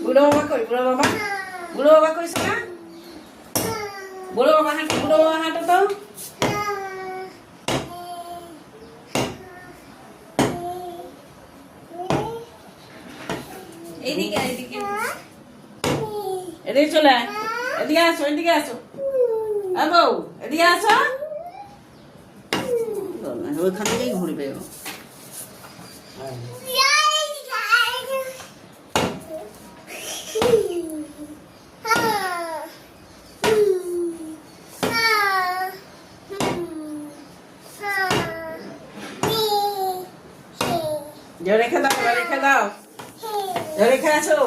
বুড়ো বাবা কই বুড়ো বাবা? বুড়ো বাবা কই সোনা? বুড়ো বাবা হাঁটো তো। এইদিকে এইদিকে এদিকে চলে আয়। এদিকে আসো এদিকে আসো। বউ এদিকে আসো। ওইখান থেকেই ঘুরবে ও। রেখে দাও রেখে দাও রেখে আসো।